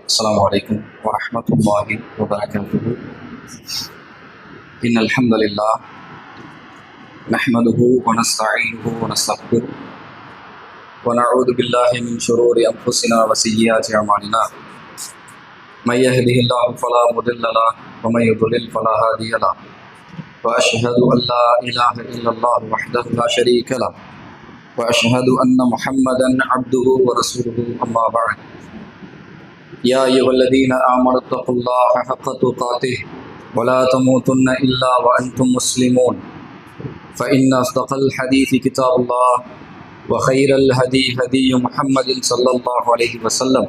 السلام عليكم ورحمة الله وبركاته. إن الحمد لله نحمده ونستعينه ونستغفره ونعوذ بالله من شرور أنفسنا وسيئات أعمالنا. من يهده الله فلا مضل له ومن يضلل فلا هادي له. وأشهد أن لا إله إلا الله وحده لا شريك له وأشهد أن محمدا عبده ورسوله. أما بعد، يا أيها الذين آمنوا اتقوا الله حق تقاته ولا تموتن إلا وأنتم مسلمون. فإن أصدق الحديث كتاب الله وخير الهدي هدي محمد صلى الله عليه وسلم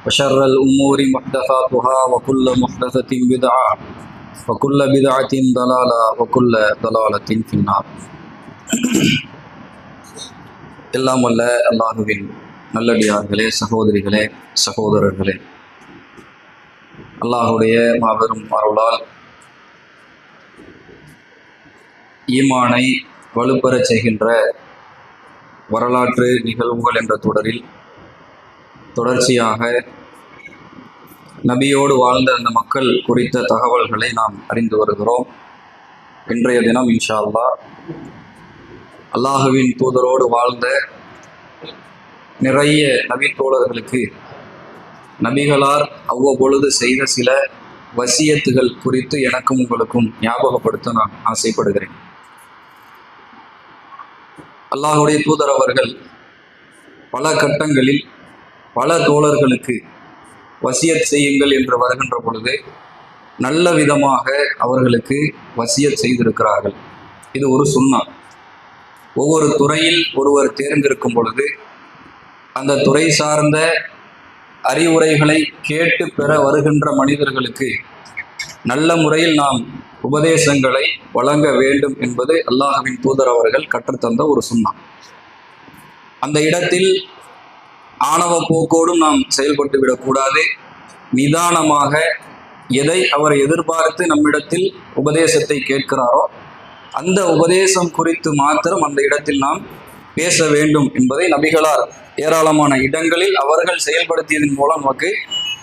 وشر الأمور محدثاتها وكل محدثة بدعة وكل بدعة ضلالة وكل ضلالة في النار. எல்லாம் வல்ல அல்லாஹுவின் நல்லடியார்களே, சகோதரிகளே, சகோதரர்களே, அல்லாஹுடைய மாபெரும் அருளால் ஈமானை வலுப்பெறச் செய்கின்ற வரலாற்று நிகழ்வுகள் என்ற தொடரில் தொடர்ச்சியாக நபியோடு வாழ்ந்த அந்த மக்கள் குறித்த தகவல்களை நாம் அறிந்து வருகிறோம். இன்றைய தினம் இன்ஷா அல்லாஹ் அல்லாஹுவின் தூதரோடு வாழ்ந்த நிறைய நபி தோழர்களுக்கு நபிகளார் அவ்வப்பொழுது செய்த சில வசியத்துகள் குறித்து எனக்கும் உங்களுக்கும் ஞாபகப்படுத்த நான் ஆசைப்படுகிறேன். அல்லாஹுடைய தூதர் அவர்கள் பல கட்டங்களில் பல தோழர்களுக்கு வசியத் செய்யுங்கள் என்று வருகின்ற பொழுது நல்ல விதமாக அவர்களுக்கு வசியத் செய்திருக்கிறார்கள். இது ஒரு சுன்னா. ஒவ்வொரு துறையில் ஒருவர் தேர்ந்தெடுக்கும் பொழுது அந்த துறை சார்ந்த அறிவுரைகளை கேட்டு பெற வருகின்ற மனிதர்களுக்கு நல்ல முறையில் நாம் உபதேசங்களை வழங்க வேண்டும் என்பது அல்லாஹ்வின் தூதர் அவர்கள் கற்றுத்தந்த ஒரு சுன்னா. அந்த இடத்தில் ஆணவ போக்கோடும் நாம் செயல்பட்டு விடக்கூடாது. நிதானமாக எதை அவர் எதிர்பார்த்து நம்மிடத்தில் உபதேசத்தை கேட்கிறாரோ அந்த உபதேசம் குறித்து மாத்திரம் அந்த இடத்தில் நாம் பேச வேண்டும் என்பதை நபிகளார் ஏராளமான இடங்களில் அவர்கள் செயல்படுத்தியதன் மூலம் நமக்கு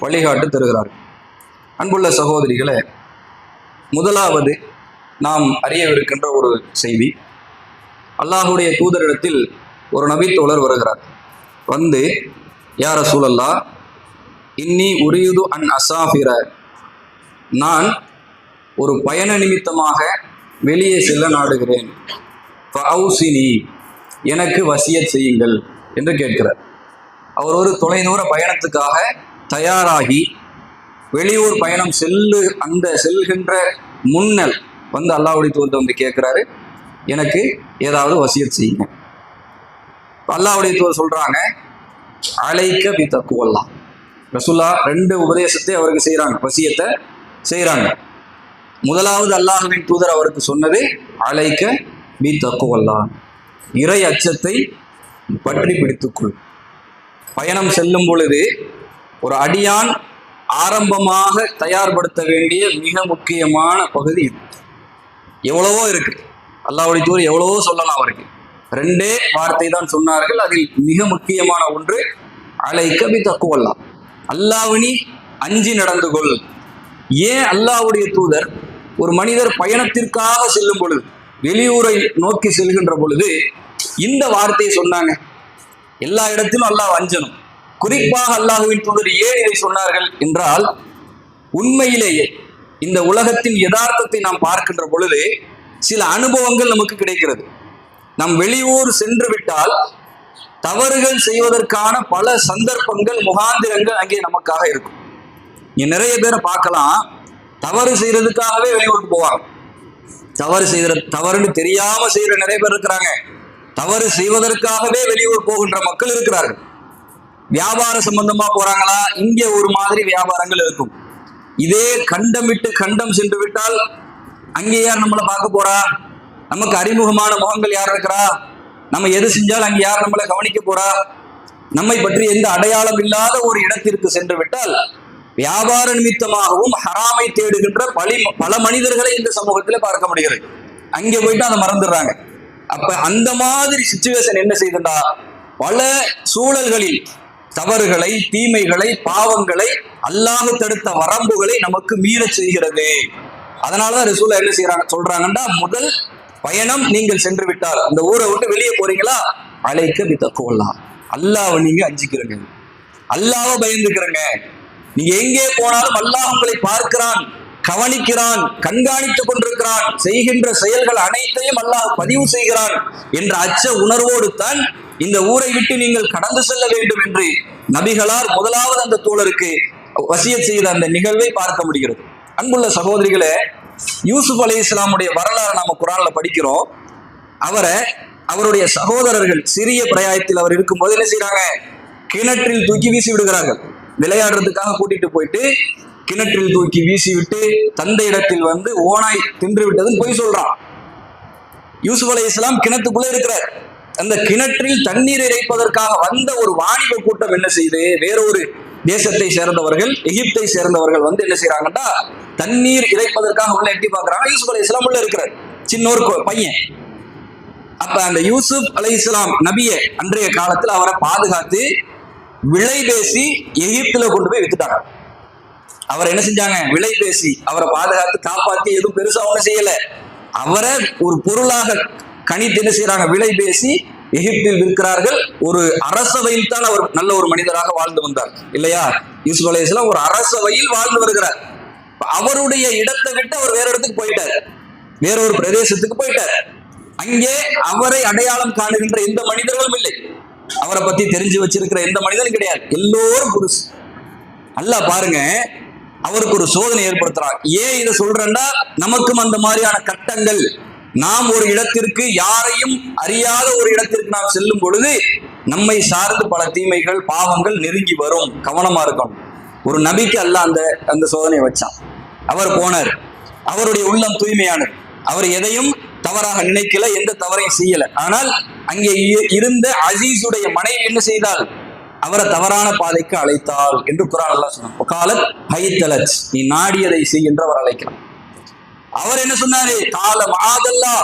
வழிகாட்டு தருகிறார்கள். அன்புள்ள சகோதரிகளே, முதலாவது நாம் அறியவிருக்கின்ற ஒரு செய்தி, அல்லாஹுடைய தூதரிடத்தில் ஒரு நபித்தோழர் வருகிறார். வந்து, யா ரசூலல்லாஹ், இன்னி உரியது அன் அசாஃபிர, நான் ஒரு பயண நிமித்தமாக வெளியே செல்ல நாடுகிறேன். ஃபஅவுசினி, எனக்கு வசியத் செய்யுங்கள் என்று கேட்கிறார். அவர் ஒரு தொலைதூர பயணத்துக்காக தயாராகி வெளியூர் பயணம் செல்கின்ற முன்னல் வந்து அல்லாஹ்வுடைய தூதர் வந்து கேட்குறாரு, எனக்கு ஏதாவது வசியத் செய்யுங்க. அல்லாஹ்வுடைய தூதர் சொல்றாங்க, அலைக்க பி தக்குவல்லா. ரசூலா ரெண்டு உபதேசத்தை அவருக்கு செய்கிறாங்க, வசியத்தை செய்கிறாங்க. முதலாவது அல்லாஹ்வின் தூதர் அவருக்கு சொன்னது அலைக்க பி தக்குவல்லா, இறை அச்சத்தை பற்றி பிடித்துக்கொள். பயணம் செல்லும் பொழுது ஒரு அடியான் ஆரம்பமாக தயார்படுத்த வேண்டிய மிக முக்கியமான பகுதி இது. எவ்வளவோ இருக்கு, அல்லாஹ்வுடைய தூதர் எவ்வளவோ சொல்லலாம் அவருக்கு. ரெண்டே வார்த்தை தான் சொன்னார்கள். அதில் மிக முக்கியமான ஒன்று அலைக்க பி தக்குவல்லா, அல்லாஹ்வினி அஞ்சி நடந்து கொள். ஏன் அல்லாஹ்வுடைய தூதர் ஒரு மனிதர் பயணத்திற்காக செல்லும் பொழுது, வெளியூரை நோக்கி செல்கின்ற பொழுது இந்த வார்த்தையை சொன்னாங்க? எல்லா இடத்திலும் அல்லாஹ் அஞ்சணும். குறிப்பாக அல்லாஹ்வின் தூதர் ஏன் இதை சொன்னார்கள் என்றால், உண்மையிலேயே இந்த உலகத்தின் யதார்த்தத்தை நாம் பார்க்கின்ற பொழுது சில அனுபவங்கள் நமக்கு கிடைக்கிறது. நாம் வெளியூர் சென்று விட்டால் தவறுகள் செய்வதற்கான பல சந்தர்ப்பங்கள், முகாந்திரங்கள் அங்கே நமக்காக இருக்கும். இங்க நிறைய பேரை பார்க்கலாம், தவறு செய்யறதுக்காகவே வெளியூருக்கு போவாங்க. தவறுன்னு தெரியாம செய்யற நிறைய பேர் இருக்கிறாங்க. தவறு செய்வதற்காகவே வெளியூர் போகின்ற மக்கள் இருக்கிறார்கள். வியாபார சம்பந்தமா போறாங்களா, இங்கே ஒரு மாதிரி வியாபாரங்கள் இருக்கும். இதே கண்டம் விட்டு கண்டம் சென்று விட்டால் அங்கே யார் நம்மளை பார்க்க போறா? நமக்கு அறிமுகமான முகங்கள் யார் இருக்கிறா? நம்ம எது செஞ்சாலும் அங்கே யார் நம்மளை கவனிக்க போறா? நம்மை பற்றி எந்த அடையாளம் இல்லாத ஒரு இடத்திற்கு சென்று விட்டால் வியாபார நிமித்தமாகவும் ஹராமை தேடுகின்ற பல மனிதர்களை இந்த சமூகத்தில் பார்க்க முடிகிறது. அங்கே போயிட்டு அதை மறந்துடுறாங்க. அப்ப அந்த மாதிரி சிச்சுவேஷன் என்ன செய்யுதுண்டா, பல சூழல்களில் தவறுகளை, தீமைகளை, பாவங்களை, அல்லாஹ் தடுத்த வரம்புகளை நமக்கு மீற செய்கிறது. அதனாலதான் ரசூலா என்ன செய்யறாங்க சொல்றாங்கன்னா, முதல் பயணம் நீங்கள் சென்று விட்டால், இந்த ஊரை விட்டு வெளியே போறீங்களா, அழைக்க வித்தக்கோலாம், அல்லாஹ்வை நீங்க அஞ்சிக்கிறங்க, அல்லாஹ்வை பயந்துக்கிறங்க. நீங்க எங்கே போனாலும் அல்லாஹ் உங்களை பார்க்கிறான், கவனிக்கிறான், கண்காணித்துக் கொண்டிருக்கிறான், செய்கின்ற செயல்கள் அனைத்தையும் அல்லாஹ் பதிவு செய்கிறான் என்ற அச்ச உணர்வோடு தான் இந்த ஊரை விட்டு நீங்கள் கடந்து செல்ல வேண்டும் என்று நபிகளார் முதலாவது அந்த தோழருக்கு வசியத் செய்த அந்த நிகழ்வை பார்க்க முடிகிறது. அன்புள்ள சகோதரிகளே, யூசுப் அலைஹிஸ்ஸலாமுடைய வரலாறு நாம குர்ஆன்ல படிக்கிறோம். அவருடைய சகோதரர்கள் சிறிய பிராயத்தில் அவர் இருக்கும்போது என்ன செய்யறாங்க, கிணற்றில் தூக்கி வீசி விடுகிறார்கள். விளையாடுறதுக்காக கூட்டிட்டு போயிட்டு கிணற்றில் தூக்கி வீசி விட்டு தந்தை இடத்தில் வந்து ஓனாய் தின்று விட்டதுன்னு போய் சொல்றான். யூசுப் அலைஹிஸ்ஸலாம் கிணத்துக்குள்ள இருக்கிறார். அந்த கிணற்றில் தண்ணீர் இறைப்பதற்காக வந்த ஒரு வாணிப கூட்டம் என்ன செய்யுது, வேறொரு தேசத்தை சேர்ந்தவர்கள், எகிப்தை சேர்ந்தவர்கள் வந்து என்ன செய்யறாங்கன்னா, தண்ணீர் இறைப்பதற்காக உள்ள எட்டி பார்க்கறாங்க. யூசுப் அலைஹிஸ்ஸலாம் உள்ள இருக்கிறார், சின்ன ஒரு பையன். அப்ப அந்த யூசுப் அலைஹிஸ்ஸலாம் நபியை அன்றைய காலத்தில் அவரை பாதுகாத்து விலை பேசி எகிப்துல கொண்டு போய் வித்துட்டாங்க. அவரை என்ன செஞ்சாங்க, விலை பேசி அவரை பாதுகாத்து காப்பாத்தி எதுவும் பெருசா ஒண்ணு செய்யல, அவரை ஒரு பொருளாக கணித்து என்ன செய்யறாங்க, விலை பேசி எகிப்தில் விற்கிறார்கள். ஒரு அரசவையில் தான் அவர் நல்ல ஒரு மனிதராக வாழ்ந்து வந்தார் இல்லையா. யூசுப் அலைஹிஸ்ஸலாம் ஒரு அரசவையில் வாழ்ந்து வருகிறார். அவருடைய இடத்தை விட்டு அவர் வேற இடத்துக்கு போயிட்டார், வேற ஒரு பிரதேசத்துக்கு போயிட்டார். அங்கே அவரை அடையாளம் காணுகின்ற எந்த மனிதர்களும் இல்லை, அவரை பத்தி தெரிஞ்சு வச்சிருக்கிற எந்த மனிதனும் கிடையாது, எல்லோரும் புதுசு. அல்லாஹ் பாருங்க, அவருக்கு ஒரு சோதனை ஏற்படுத்துறான். ஏன் இதை சொல்றேன்னா, நமக்கும் அந்த மாதிரியான கட்டங்கள், நாம் ஒரு இடத்திற்கு, யாரையும் அறியாத ஒரு இடத்திற்கு நாம் செல்லும் பொழுது நம்மை சார்ந்து பல தீமைகள், பாவங்கள் நெருங்கி வரும். கவனமா இருக்கணும். ஒரு நபிக்கு அல்லாஹ் அந்த சோதனையை வச்சான். அவர் போனார், அவருடைய உள்ளம் தூய்மையானது, அவர் எதையும் தவறாக நினைக்கல, எந்த தவறையும் செய்யல. ஆனால் அங்கே இருந்த அசீஸுடைய மனைவி என்ன செய்தால், அவரை தவறான பாதைக்கு அழைத்தாள் என்று குர்ஆன் அல்லாஹ் சொன்னான். காலத் ஹைத்தலத், நீ நாடியதை செய் என்று அவர் அழைக்கிறார். அவர் என்ன சொன்னாரு, காலம் ஆதல்லா,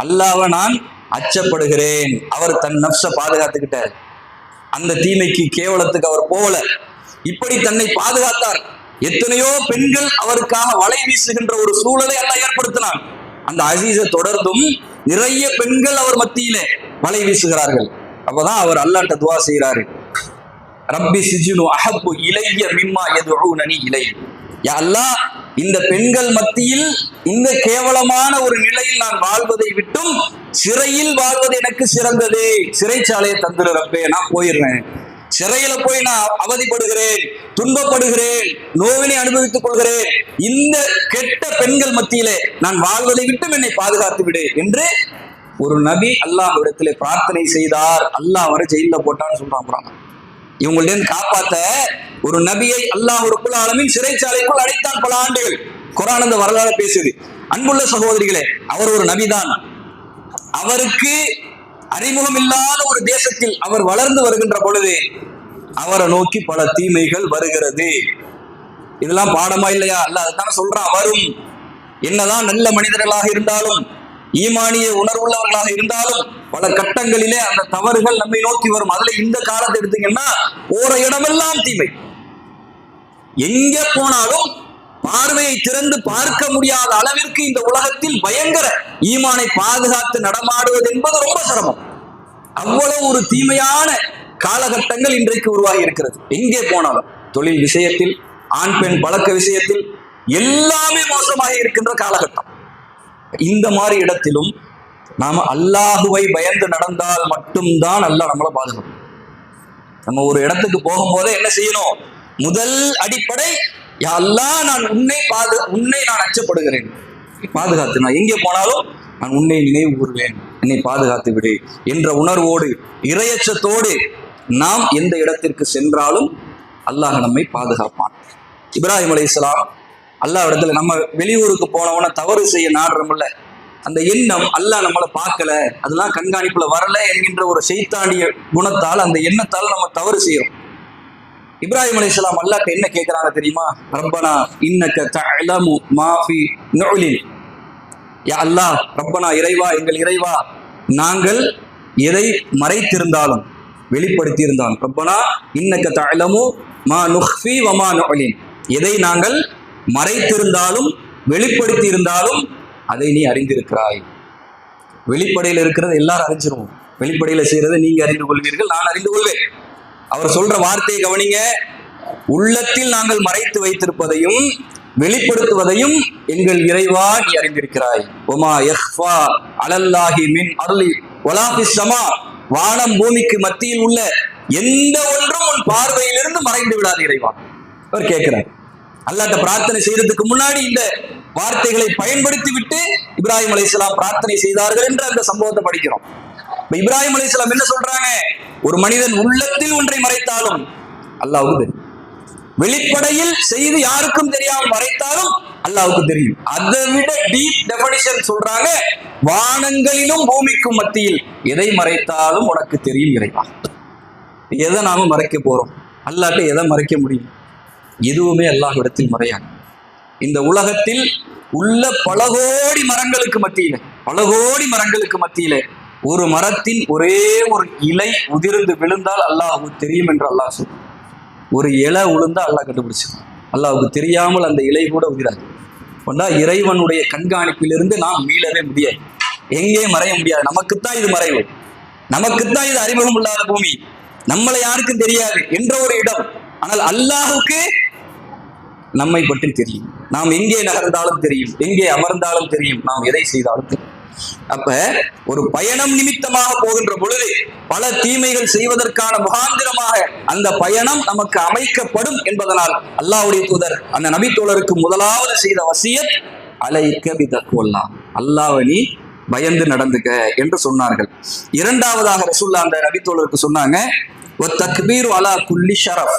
அல்லாஹ்வை நான் அச்சப்படுகிறேன். அவர் தன் நஃப்ஸை பாதுகாத்துக்கிட்டார், அந்த தீமைக்கு கேவலத்துக்கு அவர் போகல, இப்படி தன்னை பாதுகாத்தார். எத்தனையோ பெண்கள் அவருக்காக வலை வீசுகின்ற ஒரு சூழலை அல்லாஹ் ஏற்படுத்தினான். அந்த அசீஸை தொடர்ந்தும் நிறைய பெண்கள் அவர் மத்தியிலே வலை வீசுகிறார்கள். அப்பதான் அவர் அல்லாஹ்ட்ட துஆ செய்கிறாரு, ரப்பி சிஜ்னு அஹப்பு இலைய மிம்மா யதுஊனனி இலை. யா அல்லாஹ், இந்த பெண்கள் மத்தியில் இந்த கேவலமான ஒரு நிலையில் நான் வாழ்வதை விட்டும் சிறையில் வாழ்வது எனக்கு சிறந்தது. சிறைச்சாலையை தந்துரு ரப்பே, நான் போயிடுறேன். சிறையில போய் நான் அவதிப்படுகிறேன், துன்பப்படுகிறேன், நோவினை அனுபவித்துக் கொள்கிறேன். இந்த கெட்ட பெண்கள் மத்தியிலே நான் வாழ்வதை விட்டும் என்னை பாதுகாத்து விடு என்று ஒரு நபி அல்லாஹ் இடத்திலே பிரார்த்தனை செய்தார். அல்லாஹ் அவரை ஜெயில போட்டான்னு சொல்றான். இவங்கள்ட்ட காப்பாத்த ஒரு நபியை அல்லாஹ் ரப்புல் ஆலமீன் சிறைச்சாலைக்குள் அடைத்தான் பல ஆண்டுகள். குர்ஆன் அந்த வரலாறு பேசுது. அன்புள்ள சகோதரிகளே, அவர் ஒரு நபிதான். அவருக்கு அறிமுகம் இல்லாத ஒரு தேசத்தில் அவர் வளர்ந்து வருகின்ற பொழுது அவரை நோக்கி பல தீமைகள் வருகிறது. இதெல்லாம் பாடமா இல்லையா? அல்லாஹ் அதுதானே சொல்றான், வரும். என்னதான் நல்ல மனிதர்களாக இருந்தாலும், ஈமானிய உணர்வுள்ளவர்களாக இருந்தாலும், பல கட்டங்களிலே அந்த தவறுகள் நம்மை நோக்கி வரும். அதுல இந்த காலத்தை எடுத்தீங்கன்னா போற இடமெல்லாம் தீமை. எங்க போனாலும் பார்வையை திறந்து பார்க்க முடியாத அளவிற்கு இந்த உலகத்தில் பயங்கர ஈமானை பாதுகாத்து நடமாடுவது என்பது ரொம்ப சிரமம். அவ்வளவு ஒரு தீமையான காலகட்டங்கள் இன்றைக்கு உருவாகி இருக்கிறது. எங்கே போனாலும் தொழில் விஷயத்தில், ஆண் பெண் பழக்க விஷயத்தில் எல்லாமே மோசமாக இருக்கின்ற காலகட்டம். இந்த மாதிரி இடத்திலும் நாம அல்லாஹுவை பயந்து நடந்தால் மட்டும்தான் அல்லாஹ் நம்மளை பாதுகாக்கும். நம்ம ஒரு இடத்துக்கு போகும்போதே என்ன செய்யணும்? முதல் அடிப்படை, யா அல்லாஹ், நான் உன்னை நான் அச்சப்படுகிறேன், பாதுகாத்து. நான் எங்கே போனாலும் நான் உன்னை நினைவு கூறுவேன், என்னை பாதுகாத்து விடு என்ற உணர்வோடு, இறையச்சத்தோடு நாம் எந்த இடத்திற்கு சென்றாலும் அல்லாஹ் நம்மை பாதுகாப்பான். இப்ராஹிம் அலைஹிஸ்ஸலாம் அல்லாஹ் இடத்துல, நம்ம வெளியூருக்கு போனவன தவறு செய்ய நாடுறோம்ல, அந்த எண்ணம் அல்லாஹ் நம்மளை பார்க்கல, அதெல்லாம் கண்காணிப்புல வரல என்கின்ற ஒரு ஷைத்தானிய குணத்தால், அந்த எண்ணத்தால் நம்ம தவறு செய்யறோம். இப்ராஹிம் அலைஹிஸ்ஸலாம் அல்லாஹ்ட்ட என்ன கேட்கிறாங்க தெரியுமா? ரப்பனா இன்னக தஅலமு மா ஃபீ நுஅலின். யா அல்லாஹ், ரப்பனா, இறைவா, எங்கள் இறைவா, நாங்கள் எதை மறைத்திருந்தாலும் வெளிப்படுத்தி இருந்தாலும், ரப்பனா இன்னக தஅலமு மா நுஃபி வ மா நுஅலின், எதை நாங்கள் மறைத்திருந்தாலும் வெளிப்படுத்தி இருந்தாலும் அதை நீ அறிந்திருக்கிறாய். வெளிப்படையில் இருக்கிறது எல்லாரும் அறிஞ்சிருவோம், வெளிப்படையில் செய்யறதை நீங்க அறிந்து கொள்வீர்கள், நான் அறிந்து கொள்வேன். அவர் சொல்ற வார்த்தையை கவனிங்க. உள்ளத்தில் நாங்கள் மறைத்து வைத்திருப்பதையும் வெளிப்படுத்துவதையும் எங்கள் இறைவா நீ அறிந்திருக்கிறாய். ஒமா யஹ்ஃபா அலல்லாஹி மின் அர்லி வலா ஃபிஸ் ஸமா, வானம் பூமிக்கு மத்தியில் உள்ள எந்த ஒன்றும் உன் பார்வையிலிருந்து மறைந்து விடாது இறைவா. அவர் கேட்கிறார். அல்லாஹ்ட்ட பிரார்த்தனை செய்யறதுக்கு முன்னாடி இந்த வார்த்தைகளை பயன்படுத்தி விட்டு இப்ராஹிம் அலைஹிஸ்ஸலாம் பிரார்த்தனை செய்தார்கள் என்ற அந்த சம்பவத்தை படிக்கிறோம். இப்ராஹிம் அலைஹிஸ்ஸலாம் என்ன சொல்றாங்க? ஒரு மனிதன் உள்ளத்தில் ஒன்றை மறைத்தாலும் அல்லாஹ்வுக்கு தெரியும், வெளிப்படையில் செய்து யாருக்கும் தெரியாமல் மறைத்தாலும் அல்லாஹ்வுக்கு தெரியும். அதை விட டீப் டெஃபினிஷன் சொல்றாங்க, வானங்களிலும் பூமிக்கும் மத்தியில் எதை மறைத்தாலும் உனக்கு தெரியும் இறைவா. எதை நாம மறைக்க போறோம்? அல்லாஹ்ட்ட எதை மறைக்க முடியும்? எதுவுமே அல்லாஹ்விடத்தில் மறையாது. இந்த உலகத்தில் உள்ள பல கோடி மரங்களுக்கு மத்தியில ஒரு மரத்தின் ஒரே ஒரு இலை உதிர்ந்து விழுந்தால் அல்லாஹ்வுக்கு தெரியும் என்று அல்லாஹ் சொல்றான். ஒரு இலை உளுந்தா அல்லாஹ் கண்டுபிடிச்சிருக்கான். அல்லாஹ்வுக்கு தெரியாமல் அந்த இலை கூட உதிராது. கொண்டா இறைவனுடைய கண்காணிப்பிலிருந்து நாம் மீளவே முடியாது, எங்கேயும் மறைய முடியாது. நமக்குத்தான் இது மறைவு, நமக்குத்தான் இது அறிமுகம் இல்லாத பூமி, நம்மளை யாருக்கும் தெரியாது என்ற ஒரு இடம். ஆனால் அல்லாஹ்வுக்கு நம்மை பற்றி தெரியும். நாம் எங்கே நகர்ந்தாலும் தெரியும், எங்கே அமர்ந்தாலும் தெரியும், நாம் எதை செய்தாலும் தெரியும். அப்ப ஒரு பயணம் நிமித்தமாக போகின்ற பொழுது பல தீமைகள் செய்வதற்கான முகாந்திரமாக அந்த பயணம் நமக்கு அமைக்கப்படும் என்பதனால் அல்லாஹ்வுடைய தூதர் அந்த நபி தோழருக்கு முதலாவது செய்த வசியத் அலைக்க பிதக்வல்லாஹ், அல்லாஹ்வை நீ பயந்து நடந்துக்க என்று சொன்னார்கள். இரண்டாவதாக ரசூலுல்லாஹ் அந்த நபி தோழருக்கு சொன்னாங்க, வ தக்பீரு அலா குல்லி ஷரஃப்,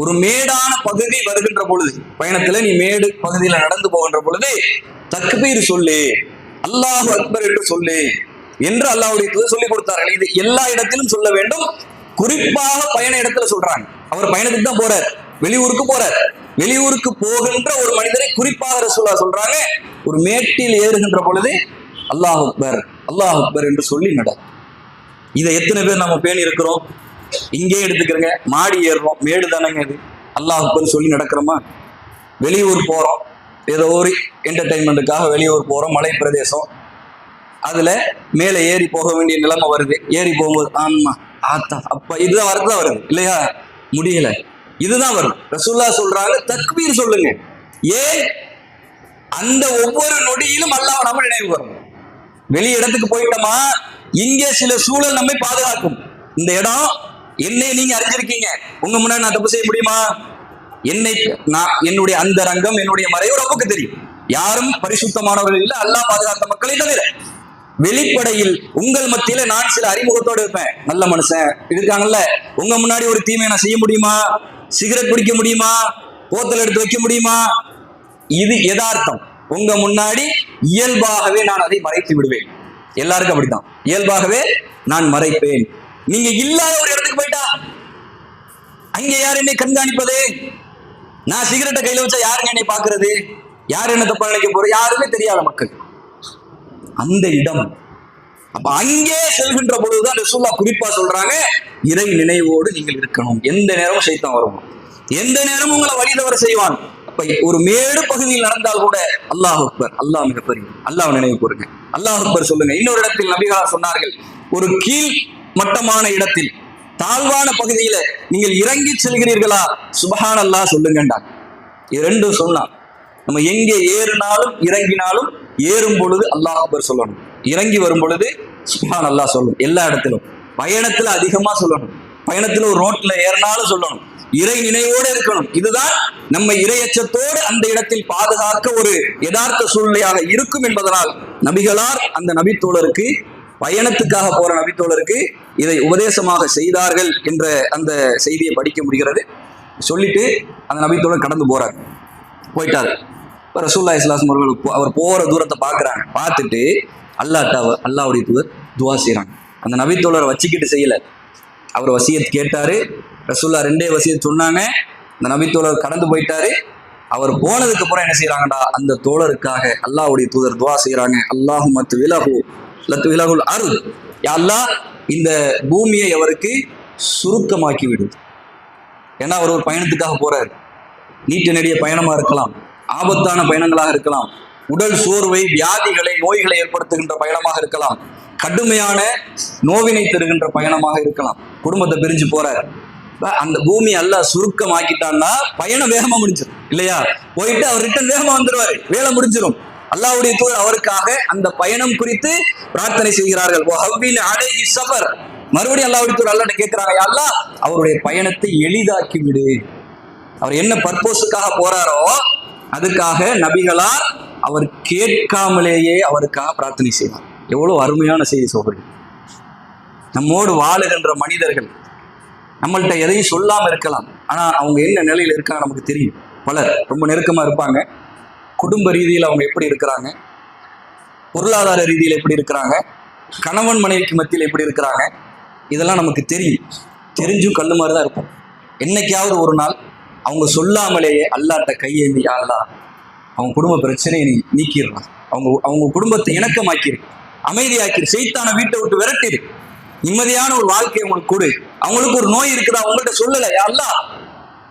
ஒரு மேடான பகுதி வருகின்ற பொழுது, பயணத்துல நீ மேடு பகுதியில நடந்து போகின்ற பொழுது தக்பீர் சொல்லு, அல்லாஹு அக்பர் என்று சொல்லு என்று அல்லாஹ்வுடைய தூதர் சொல்லி கொடுத்தார்கள். இது எல்லா இடத்திலும் சொல்ல வேண்டும், குறிப்பாக பயண இடத்துல சொல்றாங்க. அவர் பயணத்துக்கு தான் போறார், வெளியூருக்கு போறார். வெளியூருக்கு போகின்ற ஒரு மனிதரை குறிப்பாக ரசூலுல்லாஹ் சொல்றாங்க, ஒரு மேட்டில் ஏறுகின்ற பொழுது அல்லாஹ் அக்பர் என்று சொல்லி நட. இதை எத்தனை பேர் நம்ம பேணி இருக்கிறோம்? இங்கே எடுத்துக்கிறங்க, மாடி ஏறுறோம், மேடு தானங்க இது, அல்லாஹ் அக்பர் சொல்லி நடக்கிறோமா? வெளியூர் போறோம், ஏதோ ஒரு என்டர்டைன்மெண்ட்டுக்காக வெளியூர் போறோம், மலை பிரதேசம், அதுல மேலே ஏறி போக வேண்டிய நிலைமை வருது. ஏறி போகும்போது ஆமா ஆத்தா அப்பா இதுதான் வரதான் வருது இல்லையா? முடியல, இதுதான் வரும். ரசூலுல்லாஹ் சொல்றாங்க தக்பீர் சொல்லுங்க. ஏன்? அந்த ஒவ்வொரு நொடியிலும் அல்லாஹ் நம்ம நினைவு வரும். வெளி இடத்துக்கு போயிட்டோமா, இங்கே சில சூழல் நம்மை பாதுகாக்கும். இந்த இடம் என்னை நீங்க அறிஞ்சிருக்கீங்க, உங்க முன்னாடி நான் தப்பு செய்ய முடியுமா? என்னுடைய அந்த ரங்கம், என்னுடைய மறைவு ரப்புக்கு தெரியும். யாரும் பரிசுத்தமானவர்கள் இல்லை, அல்லாஹ் பாதுகாத்த மக்களை தவிர. வெளிப்படையில் உங்கள் மத்தியில நான் சில அறிமுகத்தோடு இருப்பேன், நல்ல மனுஷன் இருக்காங்கல்ல, உங்க முன்னாடி ஒரு தீமையை நான் செய்ய முடியுமா? சிகரெட் பிடிக்க முடியுமா? போத்தல் எடுத்து வைக்க முடியுமா? இது யதார்த்தம். உங்க முன்னாடி இயல்பாகவே நான் அதை மறைத்து விடுவேன். எல்லாருக்கும் அப்படித்தான், இயல்பாகவே நான் மறைப்பேன். நீங்க இல்லாத ஒரு இடத்துக்கு போயிட்டா அங்க யார் என்னை கண்காணிப்பது? நான் சிகரெட்டை கையில வச்சா யாருங்க என்னை பாக்குறது? யார் என்ன தப்பா நினைக்க போற? யாருமே தெரியாத மக்கள் அந்த இடம். அப்ப அங்கே செல்கின்ற பொழுதுதான் ரசூலுல்லாஹ் குறிப்பா சொல்றாங்க, இறை நினைவோடு நீங்கள் இருக்கணும். எந்த நேரமும் சைத்தான் வருவான், எந்த நேரமும் உங்களை வழி தவற செய்வான். அப்ப ஒரு மேடு பகுதியில் நடந்தால் கூட அல்லாஹ் அக்பர், அல்லாஹ் மிகப்பெரிய, அல்லாஹ் நினைவு கூறுங்க, அல்லாஹ் அக்பர் சொல்லுங்க. இன்னொரு இடத்தில் நபிகளார் சொன்னார்கள், ஒரு கீழ் மட்டமான இடத்தில், தாழ்வான பகுதியில நீங்கள் இறங்கி செல்கிறீர்களா, சுபஹான் அல்லாஹ் சொல்லுங்கண்டா. இது ரெண்டும் சொன்னா, நம்ம எங்கே ஏறினாலும் இறங்கினாலும், ஏறும் பொழுது அல்லாஹ் அக்பர் சொல்லணும், இறங்கி வரும் பொழுது சுபஹான் அல்லாஹ் சொல்லணும். எல்லா இடத்திலும் பயணத்துல அதிகமா சொல்லணும், பயணத்துல ஒரு ரோட்ல ஏறினாலும் சொல்லணும், இறை நினைவோடு இருக்கணும். இதுதான் நம்ம இறையச்சத்தோடு அந்த இடத்தில் பாதுகாக்க ஒரு யதார்த்த சூழ்நிலையாக இருக்கும் என்பதனால் நபிகளார் அந்த நபித்தோழருக்கு, பயணத்துக்காக போற நபித்தோழருக்கு இதை உபதேசமாக செய்தார்கள் என்ற அந்த செய்தியை படிக்க முடிகிறது. சொல்லிட்டு அந்த நபித்தோழர் கடந்து போயிட்டாரு. இப்போ ரசூலுல்லாஹி ஸல்லல்லாஹு அலைஹி வஸல்லம் அவர் போற தூரத்தை பார்க்குறாங்க. பார்த்துட்டு அல்லாஹ்வுடைய தூதர் துவா செய்கிறாங்க. அந்த நபித்தோழரை வச்சுக்கிட்டு செய்யல, அவர் வசியத் கேட்டாரு. ரசூலுல்லாஹ் 2 வசியத் சொன்னாங்க. அந்த நபித்தோழர் கடந்து போயிட்டாரு. அவர் போனதுக்கு அப்புறம் என்ன செய்யறாங்கடா, அந்த தோழருக்காக அல்லாஹ்வுடைய தூதர் துவா செய்யறாங்க, அல்லாஹும்ம துவிலஹு லத்துவிலகுல் அருள், யா அல்லாஹ் இந்த பூமியை அவருக்கு சுருக்கமாக்கி விடு. ஏன்னா அவர் ஒரு பயணத்துக்காக போறாரு. நீட்ட நெடிய பயணமா இருக்கலாம், ஆபத்தான பயணங்களாக இருக்கலாம், உடல் சோர்வை, வியாதிகளை, நோய்களை ஏற்படுத்துகின்ற பயணமாக இருக்கலாம், கடுமையான நோவினை தருகின்ற பயணமாக இருக்கலாம். குடும்பத்தை பிரிஞ்சு போறாரு. அந்த பூமி அல்லாஹ் சுருக்கமாக்கிட்டான்னா பயணம் வேகமா முடிஞ்சிடும் இல்லையா? போயிட்டு அவர் ரிட்டன் வேகமா வந்துடுவாரு, வேலை முடிஞ்சிடும். அல்லாஹ்வுடைய தூதர் அவருக்காக அந்த பயணம் குறித்து பிரார்த்தனை செய்கிறார்கள். மறுபடியும் அல்லாஹ்வுடைய தூதர் அல்லாஹ்ட்ட கேட்கிறாங்க, யா அல்லாஹ் அவருடைய பயணத்தை எளிதாக்கி விடு. அவர் என்ன பர்போஸுக்காக போறாரோ அதுக்காக நபிகளார் அவர் கேட்காமலேயே அவருக்காக பிரார்த்தனை செய்வார். எவ்வளவு அருமையான செய்தி சொல்றீங்க. நம்மோடு வாழுகின்ற மனிதர்கள் நம்மள்கிட்ட எதையும் சொல்லாம இருக்கலாம், ஆனா அவங்க என்ன நிலையில இருக்காங்க நமக்கு தெரியும். பலர் ரொம்ப நெருக்கமா இருப்பாங்க, குடும்ப ரீதியில் அவங்க எப்படி இருக்கிறாங்க, பொருளாதார ரீதியில் எப்படி இருக்கிறாங்க, கணவன் மனைவிக்கு மத்தியில் எப்படி இருக்கிறாங்க, இதெல்லாம் நமக்கு தெரியும். தெரிஞ்சும் கல்லு மாதிரி தான் இருப்போம். என்னைக்காவது ஒரு நாள் அவங்க சொல்லாமலேயே அல்லாஹ்ட்ட கையேந்தி, யா அல்லாஹ் அவங்க குடும்ப பிரச்சனையை நீ நீக்கிடுறான், அவங்க குடும்பத்தை இணக்கமாக்கிடு, அமைதியாக்கிடு, சைத்தான வீட்டை விட்டு விரட்டிடு, நிம்மதியான ஒரு வாழ்க்கையை உங்களுக்கு கொடு. அவங்களுக்கு ஒரு நோய் இருக்குதா, அவங்கள்ட்ட சொல்லல, யா அல்லாஹ்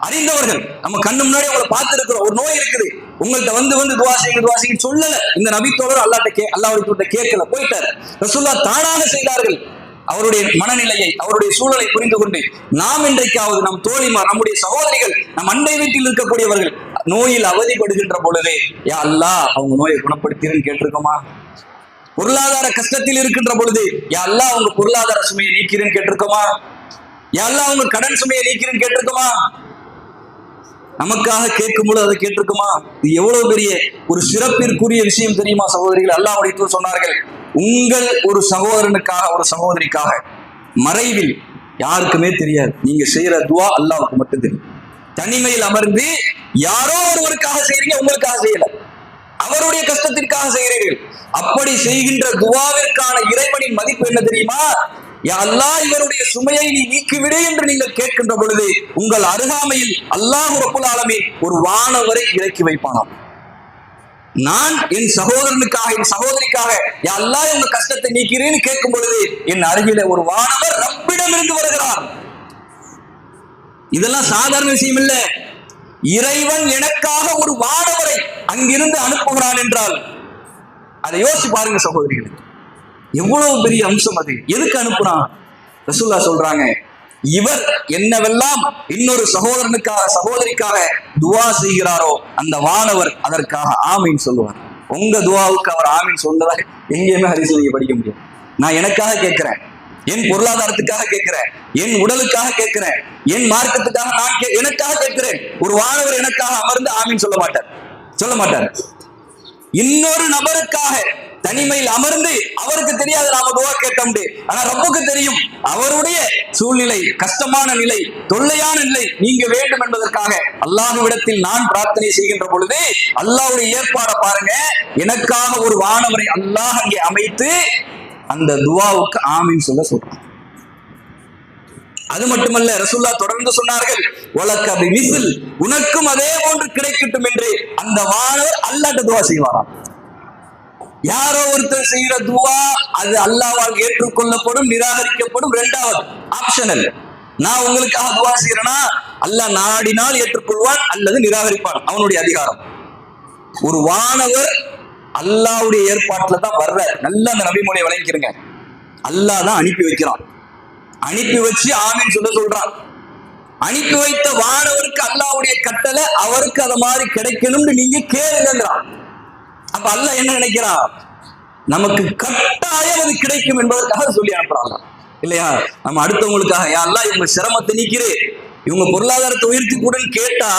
அறிந்தவர்கள் நம்ம கண்ணு முன்னாடி அவங்களை பார்த்துருக்கிறோம், ஒரு நோய் இருக்குது, உங்கள்கிட்ட வந்து துவா செய்யுங்க சொல்லல. இந்த நபித்தோழர் அல்லாஹ்வுடைய கேட்கல, போயிட்டார். ரசூலுல்லாஹ் தானாக செய்தார்கள். அவருடைய மனநிலையை, அவருடைய சூழலை புரிந்து கொண்டு நாம் இன்றைக்காவது நம் தோழிமார், நம்முடைய சகோதரிகள், நம் அண்டை வீட்டில் இருக்கக்கூடியவர்கள் நோயில் அவதிப்படுகின்ற பொழுது, யா அல்லாஹ் அவங்க நோயை குணப்படுத்தின்னு கேட்டிருக்கோமா? பொருளாதார கஷ்டத்தில் இருக்கின்ற பொழுது, யா அல்லாஹ் அவங்க பொருளாதார சுமையை நீக்கிறேன்னு கேட்டிருக்கோமா? யா அல்லாஹ் அவங்க கடன் சுமையை நீக்கிறேன்னு கேட்டிருக்கோமா? நமக்காக கேட்கும் பொழுது அதை கேட்டிருக்குமா? இது எவ்வளவு பெரிய ஒரு சிறப்பிற்குரிய விஷயம் தெரியுமா சகோதரிகள்? அல்லாஹ்வுடைய தூதர் சொன்னார்கள், உங்கள் ஒரு சகோதரனுக்காக, ஒரு சகோதரிக்காக மறைவில் யாருக்குமே தெரியாது, நீங்க செய்யற துவா அல்லாஹ்வுக்கு மட்டும் தெரியும். தனிமையில் அமர்ந்து யாரோ ஒருவருக்காக செய்றீங்க, உங்களுக்காக செய்யல, அவருடைய கஷ்டத்திற்காக செய்கிறீர்கள். அப்படி செய்கின்ற துவாவிற்கான இறைவனின் மதிப்பு என்ன தெரியுமா? யா அல்லாஹ் இவருடைய சுமையை நீ நீக்கிவிடு என்று நீங்கள் கேட்கின்ற பொழுது உங்கள் அருகாமையில் அல்லாஹ் ரப்புல் ஆலமீன் ஒரு வானவரை இறக்கி வைப்பானாம். நான் என் சகோதரனுக்காக, என் சகோதரிக்காக யா அல்லாஹ் உங்க கஷ்டத்தை நீக்கிறேன்னு கேட்கும் பொழுது என் அருகில ஒரு வானவர் ரப்பிடம் இருந்து வருகிறார். இதெல்லாம் சாதாரண விஷயம் இல்ல. இறைவன் எனக்காக ஒரு வானவரை அங்கிருந்து அனுப்புகிறான் என்றால் அதை யோசிச்சு பாருங்க சகோதரிகளே, எவ்வளவு பெரிய அம்சம் அது. எதுக்கு அனுப்புறான்? ரசூலுல்லாஹ் சொல்றாங்க, இவர் என்னவெல்லாம் இன்னொரு சகோதரனுக்காக, சகோதரிக்காக துவா செய்கிறாரோ அந்த வானவர் அதற்காக ஆமீன் சொல்லுவார். உங்க துவாவுக்கு அவர் ஆமீன் சொன்னதா எங்கேயுமே ஹதீஸ்ல நீங்க படிக்க முடியும். நான் எனக்காக கேட்கிறேன், என் பொருளாதாரத்துக்காக கேட்கிறேன், என் உடலுக்காக கேட்கிறேன், என் மார்க்கத்துக்காக நான் எனக்காக கேட்கிறேன். ஒரு வானவர் எனக்காக அமர்ந்து ஆமீன் சொல்ல மாட்டார். இன்னொரு நபருக்காக தனிமையில் அமர்ந்து, அவருக்கு தெரியாது நாம துவா கேட்டோம், ஆனா ரப்புக்கு தெரியும் அவருடைய சூழ்நிலை, கஷ்டமான நிலை, தொல்லையான நிலை நீங்க வேண்டும் என்பதற்காக அல்லாஹ்விடத்தில் நான் பிரார்த்தனை செய்கின்ற பொழுது அல்லாஹ்வுடைய ஏற்பாடை பாருங்க. எனக்காக ஒரு வானவரை அல்லாஹ் அங்கே அமைத்து அந்த துவாவுக்கு ஆமீன் சொல்றான். அது மட்டுமல்ல, ரசூலுல்லாஹ் தொடர்ந்து சொன்னார்கள், வலக பிமிஸ்ல், உனக்கும் அதே போன்று கிடைக்கட்டும் என்று அந்த வானவர் அல்லாஹ்ட்ட துவா செய்வாராம். யாரோ ஒருத்தர் செய்யற துவா அது அல்லாஹ்வால் ஏற்றுக்கொள்ளப்படும், நிராகரிக்கப்படும். இரண்டாவது ஆப்ஷனல். நான் உங்களுக்காக துவா செய்யறேன்னா அல்லாஹ் நாடினால் ஏற்றுக்கொள்வான் அல்லது நிராகரிப்பான், அவனுடைய அதிகாரம். ஒரு வானவர் அல்லாஹ்வுடைய ஏற்பாட்டுல தான் வர்ற. நல்லா அந்த நபிமொழியை விளங்கிக்கிறங்க. அல்லாஹ் தான் அனுப்பி வைக்கிறான், அனுப்பி வச்சு ஆமீன் சொல்றான். அனுப்பி வைத்த வானவருக்கு அல்லாஹ்வுடைய கட்டளை அவருக்கு அத மாதிரி கிடைக்கணும்னு நீங்க கேளுங்கிறான். அப்ப அல்லாஹ் என்ன நினைக்கிறான்? நமக்கு கட்டாயம் அது கிடைக்கும் என்பதற்காக சொல்லி அனுப்புறாங்க இல்லையா? நம்ம அடுத்தவங்களுக்காக யா அல்லாஹ் இவங்க சிரமத்தை நீக்கிறே, இவங்க பொருளாதாரத்தை உயர்த்தி கூடன்னு கேட்டா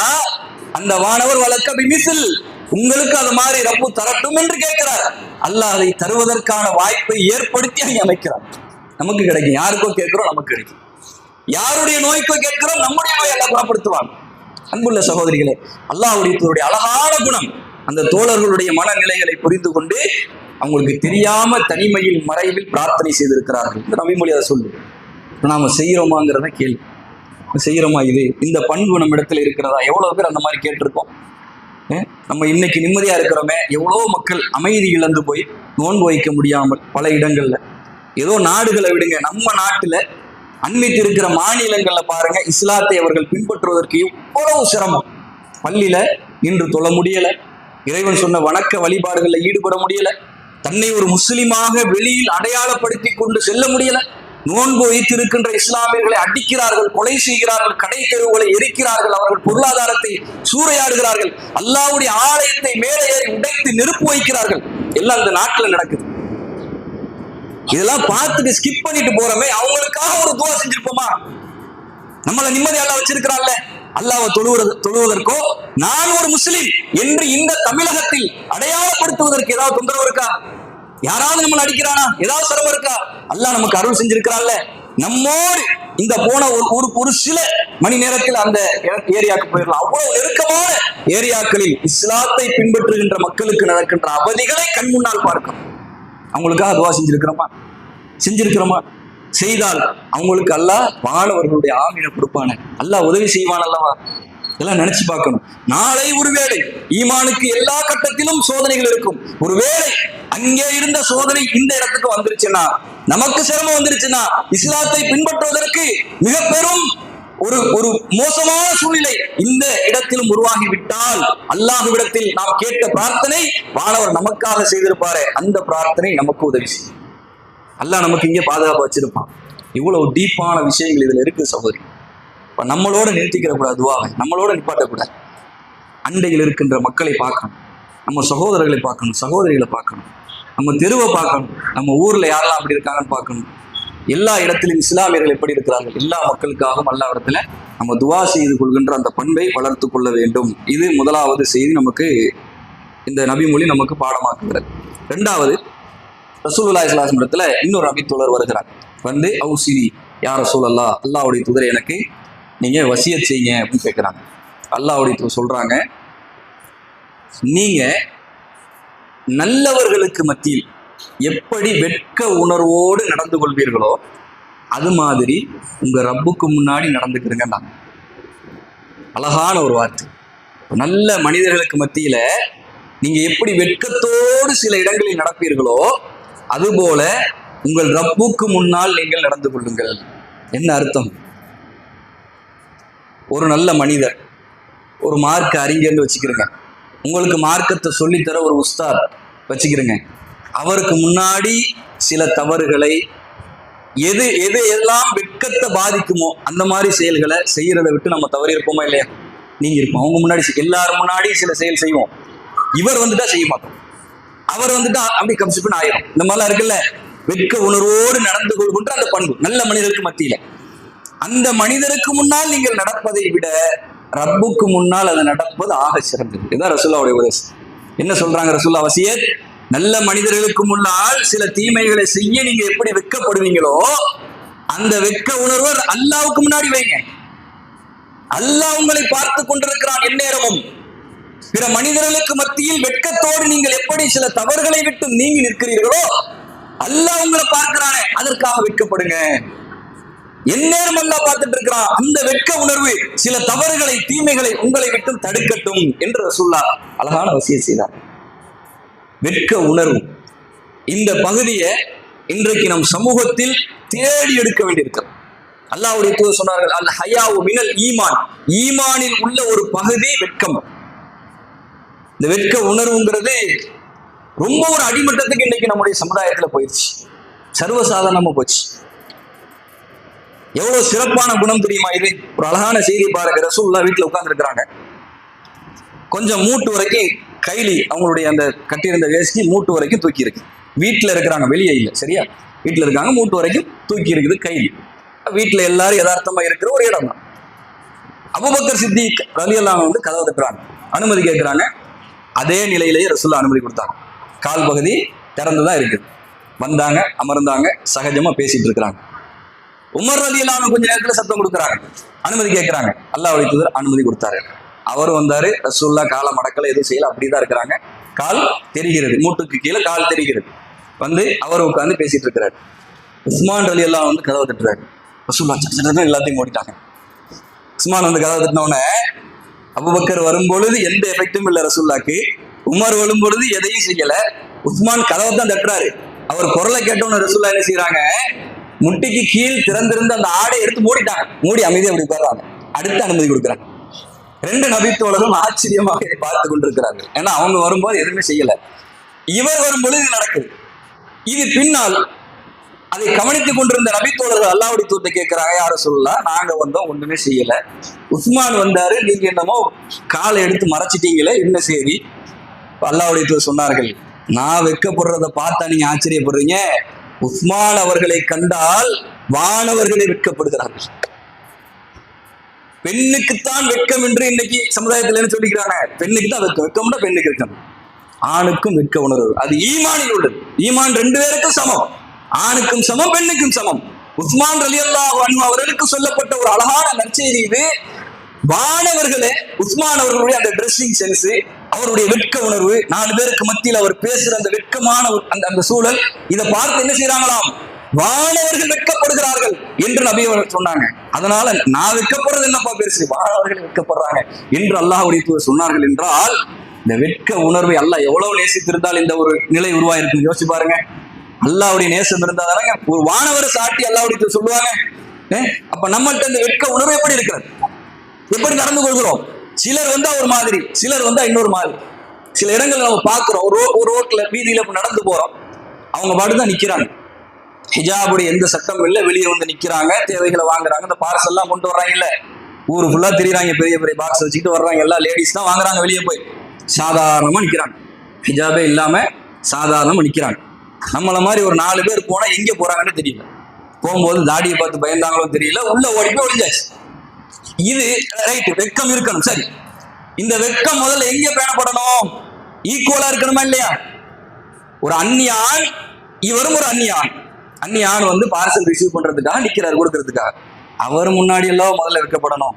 அந்த வானவர் வலக பிமிஸ்ல், உங்களுக்கு அது மாதிரி ரப்பு தரட்டும் என்று கேட்கிறார். அல்லாஹ் அதை தருவதற்கான வாய்ப்பை ஏற்படுத்தி அங்கே அமைக்கிறார். நமக்கு கிடைக்கும். யாருக்கோ கேட்கிறோம், நமக்கு கிடைக்கும். யாருடைய நோய்க்கோ கேட்கிறோம், நம்முடைய நோயை எல்லாம் குணப்படுத்துவாங்க. அன்புள்ள சகோதரிகளே, அல்லாஹ்வுடைய அழகான குணம். அந்த தோழர்களுடைய மனநிலைகளை புரிந்து கொண்டு அவங்களுக்கு தெரியாம தனிமையில் மறைவில் பிரார்த்தனை செய்திருக்கிறார்கள். இந்த நபிமொழி அதை சொல்லு. நாம செய்யறோமாங்கிறத கேள்வி. செய்யறோமா? இது இந்த பண்பு நம்ம இடத்துல இருக்கிறதா? எவ்வளவு பேர் அந்த மாதிரி கேட்டிருக்கோம்? நம்ம இன்னைக்கு நிம்மதியா இருக்கிறோமே, எவ்வளோ மக்கள் அமைதி இழந்து போய் நோன்பு வைக்க முடியாமல் பல இடங்கள்ல, ஏதோ நாடுகளை விடுங்க, நம்ம நாட்டுல அண்மித்து இருக்கிற மாநிலங்கள்ல பாருங்க, இஸ்லாத்தை அவர்கள் பின்பற்றுவதற்கு எவ்வளவு சிரமம். பள்ளியில நின்று தொழ முடியல, இறைவன் சொன்ன வணக்க வழிபாடுகளில் ஈடுபட முடியல, தன்னை ஒரு முஸ்லிமாக வெளியில் அடையாளப்படுத்தி கொண்டு செல்ல முடியல. நோன்பு வைத்திருக்கின்ற இஸ்லாமியர்களை அடிக்கிறார்கள், கொலை செய்கிறார்கள், கடை தெருவுகளை எரிக்கிறார்கள், அவர்கள் பொருளாதாரத்தை சூறையாடுகிறார்கள், அல்லாஹ்வுடைய ஆலயத்தை மேலே ஏறி உடைத்து நெருப்பு வைக்கிறார்கள். எல்லாம் இந்த நாட்டில் நடக்குது. இதெல்லாம் பார்த்துட்டு ஸ்கிப் பண்ணிட்டு போறோமே, அவங்களுக்காக ஒரு துவா செஞ்சிருப்போமா? நம்மளை நிம்மதி அல்லாஹ் வச்சிருக்கிறான்ல, அல்லாஹ்வை தொழுவதற்கோ நான் ஒரு முஸ்லிம் என்று இந்த தமிழகத்தில் அடையாளப்படுத்துவதற்கு ஏதாவது தொந்தரவு இருக்கா? யாராவது நம்மளை அடிக்கிறானா? ஏதாவது சிரமம் இருக்கா? அல்லாஹ் நமக்கு அருள் செஞ்சிருக்கிறான்ல. நம்மோடு இந்த போன ஒரு சில மணி நேரத்தில் அந்த ஏரியாவுக்கு போயிடலாம். அவ்வளவு நெருக்கமான ஏரியாக்களில் இஸ்லாத்தை பின்பற்றுகின்ற மக்களுக்கு நடக்கின்ற அவதிகளை கண் முன்னால் பார்க்கணும். அவங்களுக்காக துவா செஞ்சிருக்கிறோமா? செய்தால் அவங்களுக்கு அல்லாஹ் மாணவர்களுடைய ஆமீனை கொடுப்பான, அல்லாஹ் உதவி செய்வான் அல்லவா? இதெல்லாம் நினைச்சு பார்க்கணும். நாளை ஒருவேளை ஈமானுக்கு எல்லா கட்டத்திலும் சோதனைகள் இருக்கும். ஒருவேளை அங்கே இருந்த சோதனை இந்த இடத்துக்கு வந்துருச்சுன்னா, நமக்கு சிரமம் வந்துருச்சுன்னா, இஸ்லாத்தை பின்பற்றுவதற்கு மிக பெரும் ஒரு மோசமான சூழ்நிலை இந்த இடத்திலும் உருவாகிவிட்டால், அல்லாஹ்விடத்தில் நாம் கேட்ட பிரார்த்தனை வானவர் நமக்காக செய்திருப்பாரே, அந்த பிரார்த்தனை நமக்கு உதவி செய்யும். அல்லாஹ் நமக்கு இங்கே பாதுகாப்பு வச்சிருப்பான். இவ்வளவு டீப்பான விஷயங்கள் இதுல இருக்கு சகோதரி. இப்ப நம்மளோட நிறுத்திக்கிற கூடாது, துவாவை நம்மளோட நிப்பாட்டக்கூடாது. அண்டையில் இருக்கின்ற மக்களை பார்க்கணும், நம்ம சகோதரர்களை பார்க்கணும், சகோதரிகளை பார்க்கணும், நம்ம தெருவை பார்க்கணும், நம்ம ஊர்ல யாரெல்லாம் அப்படி இருக்காங்கன்னு பார்க்கணும். எல்லா இடத்திலும் இஸ்லாமியர்கள் எப்படி இருக்கிறார்கள், எல்லா மக்களுக்காகவும் எல்லா இடத்துல நம்ம துவா செய்து கொள்கின்ற அந்த பண்பை வளர்த்து கொள்ள வேண்டும். இது முதலாவது செய்தி நமக்கு இந்த நபிமொழி நமக்கு பாடமாக்குகிறது. ரெண்டாவது, ரசூலுல்லாஹி ஸல்லல்லாஹு அலைஹி வஸல்லம் இடத்துல இன்னொரு நபி தோழர் வருகிறார். வந்து அவுசிரி யா ரசூலல்லாஹ், அல்லாஹ்வுடைய தூதரை எனக்கு நீங்க வசியத் செய்யுங்க அப்படின்னு கேட்குறாங்க. அல்லாஹ்வுடைய தூதர் சொல்றாங்க, நீங்க நல்லவர்களுக்கு மத்தியில் எப்படி வெட்க உணர்வோடு நடந்து கொள்வீர்களோ அது மாதிரி உங்க ரப்புக்கு முன்னாடி நடந்துக்கிறீங்க. அழகான ஒரு வார்த்தை. நல்ல மனிதர்களுக்கு மத்தியில நீங்க எப்படி வெட்கத்தோடு சில இடங்களில் நடப்பீர்களோ அதுபோல உங்கள் ரப்புக்கு முன்னால் நீங்கள் நடந்து கொள்ளுங்கள். என்ன அர்த்தம்? ஒரு நல்ல மனிதர், ஒரு மார்க்க அறிஞர்னு வச்சுக்கிறேங்க, உங்களுக்கு மார்க்கத்தை சொல்லித்தர ஒரு உஸ்தாத் வச்சுக்கிறேங்க, அவருக்கு முன்னாடி சில தவறுகளை எது எல்லாம் வெட்கத்தை பாதிக்குமோ அந்த மாதிரி செயல்களை செய்யறதை விட்டு நம்ம தவறி இருப்போமா இல்லையா? நீங்க இருப்போம். அவங்க முன்னாடி எல்லாரும் முன்னாடி சில செயல் செய்வோம், இவர் வந்துட்டா செய்ய மாட்டோம், அவர் வந்துட்டா அப்படி கம்சிப்புன்னு ஆயிரும். இந்த மாதிரிலாம் இருக்குல்ல, வெட்க உணர்வோடு நடந்து கொள்கின்ற அந்த பண்பு நல்ல மனிதருக்கு மத்தியில. அந்த மனிதருக்கு முன்னால் நீங்கள் நடப்பதை விட ரப்புக்கு முன்னால் அது நடப்பது ஆக சிறந்தது. இதுதான் ரசூலுல்லாஹ்வுடைய உபதேசம். என்ன சொல்றாங்க ரசூலுல்லாஹ்? வசியத், நல்ல மனிதர்களுக்கு முன்னால் சில தீமைகளை செய்ய நீங்க எப்படி வெட்கப்படுவீங்களோ அந்த வெட்க உணர்வு அல்லாஹ்வுக்கு முன்னாடி வைங்க. அல்லாஹ் உங்களை பார்த்து கொண்டிருக்கிறான் எந்நேரமும். பிற மனிதர்களுக்கு மத்தியில் வெட்கத்தோடு நீங்கள் எப்படி சில தவறுகளை விட்டு நீங்கி நிற்கிறீர்களோ அல்லாஹ் உங்களை பார்க்கிறானே, அதற்காக வெட்கப்படுங்க. எந்நேரம் அல்லாஹ் பார்த்துட்டு இருக்கிறான். அந்த வெட்க உணர்வு சில தவறுகளை தீமைகளை உங்களை விட்டு தடுக்கட்டும் என்று ரசூலுல்லாஹ் அழகான வசியத் செய்தார். வெட்க உணர்வு இந்த பகுதியை இன்றைக்கு நம் சமூகத்தில் தேடி எடுக்க வேண்டியிருக்கிறது. அல்லாஹ்வுடைய தூதர் சொன்னார்கள், அல் ஹயாவு மினல் ஈமான், ஈமானில் உள்ள ஒரு பகுதி வெட்கம். இந்த வெட்க உணர்வுங்கிறது ரொம்ப ஒரு அடிமட்டத்துக்கு இன்னைக்கு நம்முடைய சமுதாயத்துல போயிடுச்சு, சர்வசாதாரணமா போச்சு. எவ்வளவு சிறப்பான குணம் தெரியுமா இது? ஒரு அழகான செய்தி பாருங்க. ரசூலுல்லாஹ் வீட்டுல உட்கார்ந்து இருக்கிறாங்க, கொஞ்சம் மூட்டு வரைக்கும் கைலி, அவங்களுடைய அந்த கட்டியிருந்த வேஷ்டி மூட்டு வரைக்கும் தூக்கி இருக்கு. வீட்டுல இருக்கிறாங்க, வெளியே இல்லை, சரியா? வீட்டுல இருக்காங்க, மூட்டு வரைக்கும் தூக்கி இருக்குது கைலி. வீட்டுல எல்லாரும் யதார்த்தமா இருக்கிற ஒரு இடம் தான். அபூபக்கர் சித்திக் ரலியல்லாஹு அன்ஹு வந்து கதவை தட்டுறாங்க, அனுமதி கேட்கிறாங்க. அதே நிலையிலேயே ரசூலுல்லாஹ் அனுமதி கொடுத்தாங்க. கால் பகுதி திறந்துதான் இருக்குது. வந்தாங்க, அமர்ந்தாங்க, சகஜமா பேசிட்டு இருக்கிறாங்க. உமர் ரலியல்லாஹு அன்ஹு கொஞ்ச நேரத்துல சத்தம் கொடுக்குறாங்க, அனுமதி கேட்கிறாங்க. அல்லாஹ்வுடைய தூதர் அனுமதி கொடுத்தாரு. அவர் வந்தாரு, ரசூலுல்லாஹ் காலை மடக்கல, எதுவும் செய்யல, அப்படிதான் இருக்கிறாங்க. கால் தெரிகிறது, மூட்டுக்கு கீழே கால் தெரிகிறது. வந்து அவர் உட்கார்ந்து பேசிட்டு இருக்கிறாரு. உஸ்மான் ரலியல்லாஹு அன்ஹு வந்து கதவை தட்டுறாரு. ரசூலுல்லாஹ் எல்லாத்தையும் ஓடிட்டாங்க. உஸ்மான் வந்து கதவை தட்டின உடனே அபூபக்கர் வரும்பொழுது எந்த எஃபெக்டும் இல்லை ரசூல்லாக்கு. உமர் வரும் பொழுது எதையும் செய்யல. உஸ்மான் கதவை தான் தட்டுறாரு. அவர் குரலை கேட்டோன்னு ரசூல்லா என்ன செய்யறாங்க, முட்டிக்கு கீழ் திறந்திருந்த அந்த ஆடை எடுத்து மூடிட்டாங்க. மூடி அமைதியை அப்படி போடுறாங்க. அடுத்து அனுமதி கொடுக்குறாங்க. 2 நபித்தோழரும் ஆச்சரியமாக பார்த்து கொண்டிருக்கிறார்கள். ஏன்னா அவங்க வரும்போது எதுவுமே செய்யல. இவர் வரும்பொழுது இது நடக்குது. இது பின்னால் அதை கவனித்துக் கொண்டிருந்த நபித்தோழர்கள் அல்லாஹ்வுடைய தூதரை கேட்கிறாங்க, யார சொல்லலாம், நாங்க வந்தோம் ஒண்ணுமே செய்யல. உஸ்மான் வந்தாரு, நீங்க என்னமோ காலை எடுத்து மறைச்சிட்டீங்களே, என்ன சரி. அல்லாஹ்வுடைய தூதர் சொன்னார்கள், நான் வெட்கப்படுறத பார்த்தா நீங்க ஆச்சரியப்படுறீங்க, உஸ்மான் அவர்களை கண்டால் வானவர்களை வெட்கப்படுகிறார்கள். பெண்ணுக்குத்தான் வெட்கம் என்று இன்னைக்கு சமுதாயத்தில் என்ன சொல்லிக்கிறாங்க, பெண்ணுக்கு தான் வெட்கம். வெட்கம்னா பெண்ணுக்கு வெட்கம், ஆணுக்கும் வெட்க உணர்வு. அது ஈமானில் உள்ளது. ஈமான் 2 பேருக்கும் சமம், ஆணுக்கும் சமம் பெண்ணுக்கும் சமம். உஸ்மான் ரலியல்லாஹு அன்ஹு அவர்களுக்கு சொல்லப்பட்ட ஒரு அழகான நற்செய்தி இது. வானவர்களே உஸ்மான் அவர்களுடைய அந்த ட்ரெஸ்ஸிங் சென்ஸ், அவருடைய வெட்க உணர்வு, 4 பேருக்கு மத்தியில் அவர் பேசுற அந்த வெட்கமான அந்த சூழல், இதை பார்த்து என்ன செய்யறாங்களாம், வானவர்கள் வெட்கப்படுகிறார்கள் என்று நபி அவர்கள் சொன்னாங்க. அதனால நான் வெட்கப்படுறது என்னப்பா பேசு, வானவர்கள் வெட்கப்படுறாங்க என்று அல்லாஹ்வுடைய தூதர் சொன்னார்கள். என்றால் இந்த வெட்க உணர்வை அல்லாஹ் எவ்வளவு நேசித்திருந்தால் இந்த ஒரு நிலை உருவாயிருக்கு யோசிச்சு பாருங்க. அல்லாஹ்வுடைய நேசம் இருந்தாதானங்க ஒரு வானவரை சாட்டி அல்லாஹ்வுடைய தூதர் சொல்லுவாங்க. அப்ப நம்மள்ட்ட இந்த வெட்க உணர்வு எப்படி இருக்கிறது, எப்படி நடந்து கொள்கிறோம்? சிலர் வந்தா ஒரு மாதிரி, சிலர் வந்தா இன்னொரு மாதிரி. சில இடங்கள் நம்ம பார்க்கிறோம், ஒரு ரோட்ல வீதியில நடந்து போறோம், அவங்க பாட்டுதான் நிக்கிறாங்க, ஹிஜாபுடைய எந்த சட்டம் இல்லை, வெளியே வந்து நிக்கிறாங்க, தேவைகளை வாங்குறாங்க, இந்த பார்சல் எல்லாம் கொண்டு வர்றாங்க, இல்ல ஊரு ஃபுல்லா திரியிறாங்க, பெரிய பெரிய பாக்ஸ் வச்சுக்கிட்டு வர்றாங்க, எல்லா லேடிஸ் தான் வாங்குறாங்க, வெளியே போய் சாதாரணமா நிக்கிறாங்க, ஹிஜாபே இல்லாம சாதாரணமா நிக்கிறாங்க. நம்மள மாதிரி ஒரு 4 பேர் போனா எங்க போறாங்கன்னு தெரியல, போகும்போது தாடியை பார்த்து பயந்தாங்களோ தெரியல, உள்ள ஓடி போய் ஒளிஞ்சாச்சு. இது ரைட், வெட்கம் இருக்கணும், சரி. இந்த வெட்கம் முதல்ல எங்க பேணப்படணும், ஈக்குவலா இருக்கணுமா இல்லையா? ஒரு அந்நியான், இவரும் ஒரு அந்நியான். அந்நியான் வந்து பார்சல் ரிசீவ் பண்றதுக்காக நிக்கிறார், கொடுக்கறதுக்காக. அவர் முன்னாடி எல்லாம் முதல்ல வைக்கப்படணும்,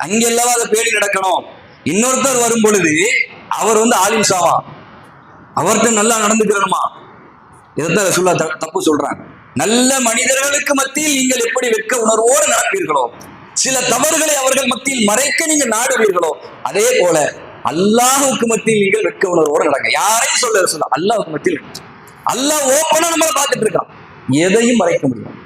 அங்கெல்லாம் அதை பேடி நடக்கணும். இன்னொருத்தர் வரும் பொழுது அவர் வந்து ஆலிம் சாவா, அவர்கிட்ட நல்லா நடந்துக்கிறணுமா? இதைத்தான் ரசூலுல்லா தப்பு சொல்றாங்க. நல்ல மனிதர்களுக்கு மத்தியில் நீங்கள் எப்படி வெட்க உணர்வோடு நடப்பீர்களோ, சில தவறுகளை அவர்கள் மத்தியில் மறைக்க நீங்கள் நாடுவீர்களோ, அதே போல அல்லாஹுக்கு மத்தியில் நீங்கள் வெட்க உணர்வோடு நடங்க. யாரையும் சொல்ல அல்லாஹுக்கு மத்தியில். அல்லாஹ் ஓப்பனா நம்மளை பார்த்துட்டு இருக்கான், எதையும் மறைக்க முடியாது,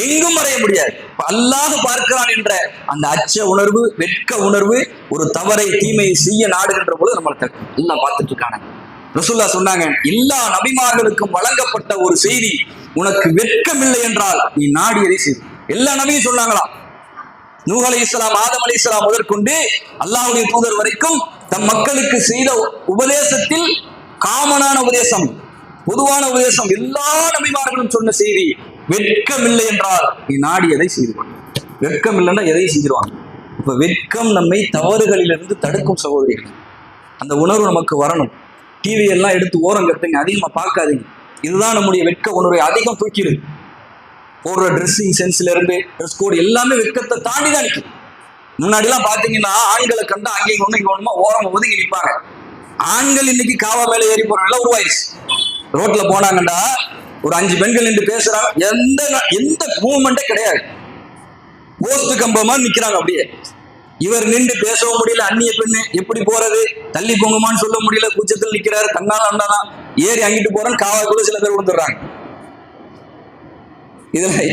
எங்கும் மறைய முடியாது. அல்லாஹ் பார்க்கிறான் என்ற அந்த அச்ச உணர்வு, வெட்க உணர்வு, ஒரு தவறை தீமையை செய்ய நாடுகின்ற பொழுது நம்மளை எல்லாம் பார்த்துட்டு இருக்காங்க. ரசூலுல்லாஹ் சொன்னாங்க, எல்லா நபிமார்களுக்கும் வழங்கப்பட்ட ஒரு செய்தி, உனக்கு வெட்கம் இல்லை என்றால் நீ நாடியதை செய். எல்லா நபியும் சொன்னாங்களாம். நூஹ் அலைஹிஸ்ஸலாம், ஆதம் அலைஹிஸ்ஸலாம் முதற்கொண்டு அல்லாஹ்வுடைய தூதர் வரைக்கும் தம் மக்களுக்கு செய்த உபதேசத்தில் காமனான உபதேசம், பொதுவான உபதேசம், எல்லா நபிமார்களும் சொன்ன செய்தி, வெட்கம் இல்லை என்றால் நீ நாடியதை செய்து கொள். வெட்கம் இல்லைன்னா எதையும் செஞ்சிருவாங்க. இப்ப வெட்கம் நம்மை தவறுகளிலிருந்து தடுக்கும் சகோதரிகள். அந்த உணர்வு நமக்கு வரணும். டிவி எல்லாம் எடுத்து ஓரம் கட்டுங்க, அதிகமா பார்க்காதீங்க. இதுதான் நம்முடைய வெட்க உணர்வை அதிகம் தூக்கிடுது. போடுற ட்ரெஸ்ஸிங் சென்ஸ்ல இருந்து ட்ரெஸ் கோட் எல்லாமே வெட்கத்தை தாண்டி தான் நிற்கும். முன்னாடி எல்லாம் பாத்தீங்கன்னா ஆண்களை கண்டா அங்கேயும் ஒண்ணு இங்க ஒண்ணுமா ஓரமா ஒதுங்கி நிற்பாங்க. ஆண்கள் இன்னைக்கு காவா மேல ஏறி போறாங்க, உருவாயிடுச்சு. ரோட்ல போனாங்கண்டா ஒரு 5 பெண்கள் நின்று பேசுறாங்க, எந்த மூவ்மெண்டே கிடையாது, போஸ்ட் கம்பமா நிக்கிறாங்க அப்படியே. இவர் நின்று பேசவும் முடியல, அந்நிய பெண்ணு எப்படி போறது, தள்ளி போங்கமான்னு சொல்ல முடியல, கூச்சத்தில் நிக்கிறாரு, தன்னால அண்டாதான் ஏறி அங்கிட்டு போறேன்னு காவாக்குள்ள சில பேர் கொடுத்துடுறாங்க.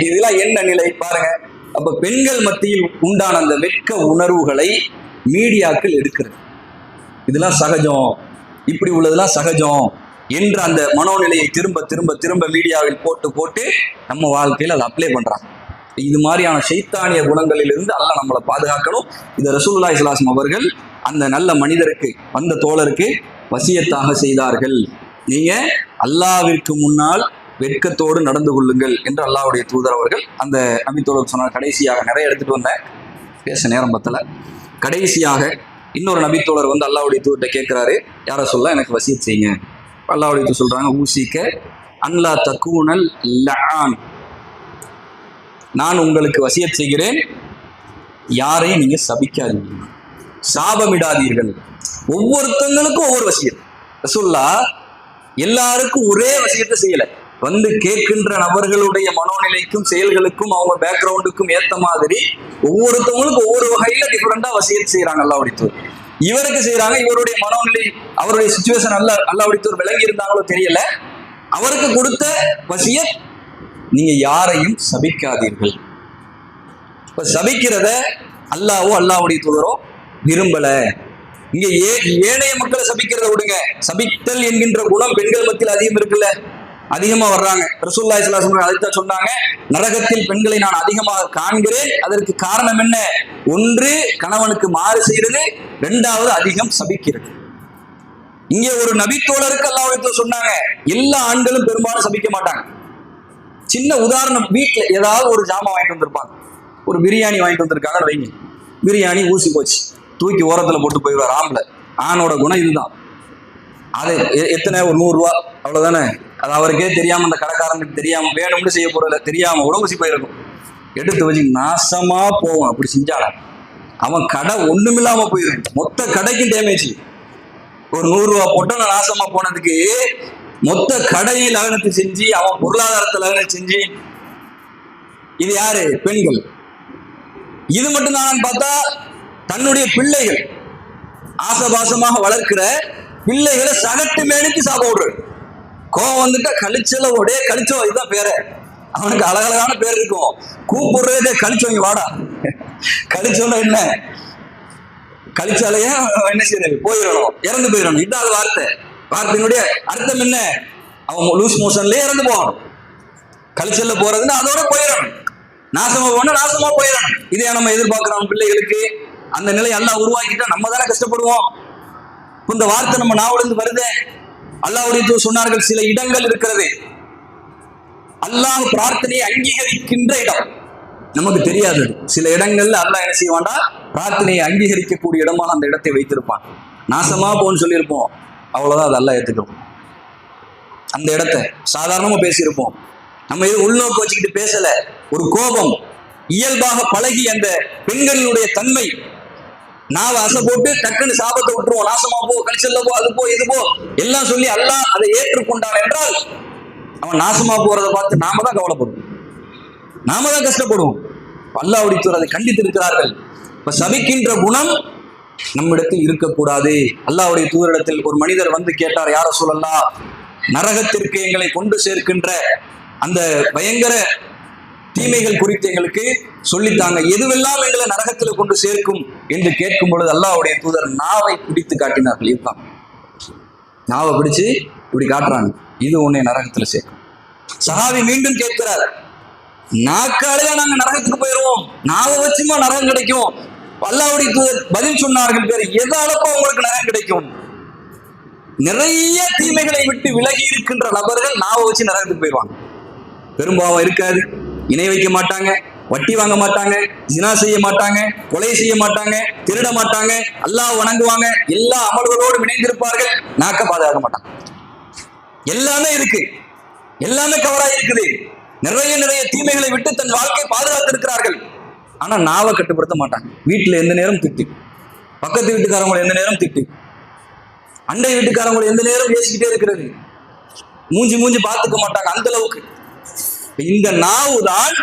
இதெல்லாம் என்ன நிலை பாருங்க. அப்ப பெண்கள் மத்தியில் உண்டான அந்த வெட்க உணர்வுகளை மீடியாக்கள் எடுக்கிறது, இதெல்லாம் சகஜம், இப்படி உள்ளதெல்லாம் சகஜம் என்ற அந்த மனோநிலையை திரும்ப திரும்ப திரும்ப மீடியாவில் போட்டு போட்டு நம்ம வாழ்க்கையில் அதை அப்ளை பண்றாங்க. இது மாதிரியான ஷைத்தானிய குணங்களிலிருந்து அல்லாஹ் நம்மளை பாதுகாக்கணும். இதை ரசூலுல்லாஹி ஸல்லல்லாஹு அலைஹி வஸல்லம் அவர்கள் அந்த நல்ல மனிதருக்கு, வந்த தோழருக்கு வசியத்தாக செய்தார்கள். நீங்க அல்லாஹ்விற்கு முன்னால் வெட்கத்தோடு நடந்து கொள்ளுங்கள் என்று அல்லாஹ்வுடைய தூதர் அவர்கள் அந்த நபித்தோழருக்கு சொன்னார். கடைசியாக நிறைய எடுத்துட்டு வந்தேன், பேச நேரம் பத்தல. கடைசியாக இன்னொரு நபித்தோழர் வந்து அல்லாஹ்வுடைய தூதர்கிட்ட கேட்கிறாரு, யார சொல்ல எனக்கு வசியத் செய்யுங்க. அல்லாஹ்வுடைய தூதர் சொல்றாங்க, ஊசிக்க அன்லா தக்கூனல் லஆன், நான் உங்களுக்கு வசியத் செய்கிறேன், யாரையும் நீங்க சபிக்காதீங்க, சாபமிடாதீர்கள். ஒவ்வொருத்தங்களுக்கும் ஒவ்வொரு வசியத். ரசூலுல்லாஹ் எல்லாருக்கும் ஒரே வசியத்தை செய்யல, வந்து கேட்கின்ற நபர்களுடைய மனோநிலைக்கும் செயல்களுக்கும் அவங்க பேக்ரவுண்டுக்கும் ஏத்த மாதிரி ஒவ்வொருத்தவங்களுக்கும் ஒவ்வொரு வகையில டிஃபரெண்டா வசியத் செய்யறாங்க அல்லாஹ்வுடைய தூதர். இவருக்கு செய்யறாங்க, இவருடைய மனோநிலை அவருடைய சிச்சுவேஷன் அல்லாஹ்வுடைய தூதர் விளங்கி இருந்தாங்களோ தெரியல. அவருக்கு கொடுத்த வசியத், நீங்க யாரையும் சபிக்காதீர்கள். இப்ப சபிக்கிறத அல்லாஹ்வோ அல்லாஹ்வுடைய தூதரோ விரும்பல. இங்க ஏனைய மக்களை சபிக்கிறத விடுங்க, சபித்தல் என்கின்ற குணம் பெண்கள் மத்தியில் அதிகம் இருக்குல்ல, அதிகமா வர்றாங்க. ரசூலுல்லாஹி ஸல்லல்லாஹு அலைஹி வஸல்லம் அதுதான் சொன்னாங்க, நரகத்தில் பெண்களை நான் அதிகமாக காண்கிறேன். அதற்கு காரணம் என்ன? ஒன்று கணவனுக்கு மாறு செய்யறது, இரண்டாவது அதிகம் சபிக்கிறது. இங்கே ஒரு நபித்தோழருக்கு அல்லாஹ் சொன்னாங்க, எல்லா ஆண்களும் பெரும்பாலும் சபிக்க மாட்டாங்க. சின்ன உதாரணம், வீட்டுல ஏதாவது ஒரு ஜாமான் வாங்கிட்டு வந்திருப்பாங்க, ஒரு பிரியாணி வாங்கிட்டு வந்திருக்காங்க வைங்க, பிரியாணி ஊசி போச்சு, தூக்கி ஓரத்துல போட்டு போயிடுவார். ஆம்பளை ஆணோட குணம் இதுதான். அது எத்தனை, ஒரு 100 ரூபா அவ்வளவுதானே. அது அவருக்கே தெரியாம, அந்த கடைக்காரனுக்கு தெரியாம, வேணும்னு செய்ய போறதில்ல, தெரியாம கூட ஊசி போயிருக்கும், எடுத்து வச்சு நாசமா போவான். அப்படி செஞ்சால அவன் கடை ஒண்ணுமில்லாம போயிடும், மொத்த கடைக்கும் டேமேஜ். ஒரு 100 ரூபா போட்டு நாசமா போனதுக்கு மொத்த கடையை லகனத்தை செஞ்சு, அவன் பொருளாதாரத்தை லகனம் செஞ்சு. இது யாரு? பெண்கள். இது மட்டும் தான் பார்த்தா தன்னுடைய பிள்ளைகள், ஆசபாசமாக வளர்க்கிற பிள்ளைகளை சகட்டு மேனுக்கு சாப விடுறது. கோவம் வந்துட்டா கழிச்சல ஒடே கழிச்சோ, இதுதான் பேரு. அவனுக்கு அழகழகான பேர் இருக்கும், கூப்பிடுறதே கழிச்சவங்க வாடா. கழிச்சோன்னா என்ன? கழிச்சாலையா என்ன செய்யறது? போயிடணும், இறந்து போயிடணும், இதான் அது வார்த்தை. வார்த்தையினுடைய அர்த்தம் என்ன? அவன் லூஸ் மோஷன்லயே இறந்து போகணும். கழிச்சல்ல போறதுன்னா அதோட போயிடணும், நாசமா போனா நாசமா போயிடணும். இதையா நம்ம எதிர்பார்க்கிறோம் பிள்ளைகளுக்கு? அந்த நிலை அல்லாஹ் உருவாக்கிட்டா நம்ம தானே கஷ்டப்படுவோம். இந்த வார்த்தை நம்ம நாவிலிருந்து வருது. அல்லாஹ்வுடைய தூதர் சொன்னார்கள், சில இடங்கள் இருக்கிறது அல்லாஹ் பிரார்த்தனையை அங்கீகரிக்கின்ற இடம், நமக்கு தெரியாது. சில இடங்கள்ல அல்லாஹ் என்ன செய்வான்டா, பிரார்த்தனையை அங்கீகரிக்கக்கூடிய இடமாக அந்த இடத்தை வைத்திருப்பான். நாசமா போன்னு சொல்லியிருப்போம், அவ்வளவுதான், அது அல்லாஹ் ஏத்துக்கிறோம். அந்த இடத்தை சாதாரணமா பேசியிருப்போம், நம்ம இது உள்நோக்கு வச்சுக்கிட்டு பேசல. ஒரு கோபம் இயல்பாக பழகி அந்த பெண்களினுடைய தன்மை, நாவ அசை போட்டு டக்குன்னு சாபத்தை விட்டுருவோம், நாசமா போ, கழிச்சல்ல போ, அது போ, இது போ எல்லாம் சொல்லி அல்லாஹ் அதை ஏற்றுக்கொண்டான் என்றால், அவன் நாசமா போறதை பார்த்து நாம தான் கவலைப்படுவோம், நாம தான் கஷ்டப்படுவோம். அல்லாஹ்வுடைய தூதர் அதை கண்டித்து இருக்கிறார்கள். இப்ப சபிக்கின்ற குணம் நம்மிடத்தில் இருக்கக்கூடாது. அல்லாஹ்வுடைய தூதரிடத்தில் ஒரு மனிதர் வந்து கேட்டார், யார ரசூலல்லாஹ், நரகத்திற்கு எங்களை கொண்டு சேர்க்கின்ற அந்த பயங்கர தீமைகள் குறித்து எங்களுக்கு சொல்லித்தாங்க, எதுவெல்லாம் எங்களை நரகத்தில் கொண்டு சேர்க்கும் என்று கேட்கும் பொழுது அல்லாஹ்வுடைய தூதர் நாவை பிடித்து காட்டினார்கள். இதுதான், நாவை பிடிச்சு இப்படி காட்டுறாங்க, இது உன்னை நரகத்துல சேர்க்கும். சஹாபி மீண்டும் கேட்கிறார், நாக்காலையா நாங்க நரகத்துக்கு போயிடுவோம், நாவை வச்சுமா நரகம் கிடைக்கும்? அல்லாஹ்வுடைய தூதர் பதில் சொன்னார்கள், பேர் எதாலப்பா உங்களுக்கு நரகம் கிடைக்கும்? நிறைய தீமைகளை விட்டு விலகி இருக்கின்ற நபர்கள் நாவை வச்சு நரகத்துக்கு போயிடுவாங்க. பெரும்பாவம் இருக்காது, இணை வைக்க மாட்டாங்க, வட்டி வாங்க மாட்டாங்க, ஜினா செய்ய மாட்டாங்க, கொலை செய்ய மாட்டாங்க, திருட மாட்டாங்க, அல்லாஹ் வணங்குவாங்க, எல்லா அமல்களோடு இணைந்திருப்பார்கள், நாக்க பாதுகாக்க மாட்டாங்க. எல்லாமே இருக்கு, எல்லாமே கவரா இருக்குது. நிறைய நிறைய தீமைகளை விட்டு தன் வாழ்க்கையை பாதுகாத்து இருக்கிறார்கள். ஆனா நாவை கட்டுப்படுத்த மாட்டாங்க. வீட்டுல எந்த நேரம் திட்டு, பக்கத்து வீட்டுக்காரங்களை எந்த நேரம் திட்டு, அண்டை வீட்டுக்காரங்களை எந்த நேரம் பேசிக்கிட்டே இருக்கிறது, மூஞ்சி மூஞ்சி பார்த்துக்க மாட்டாங்க. அந்த அளவுக்கு இந்த நாவு தான்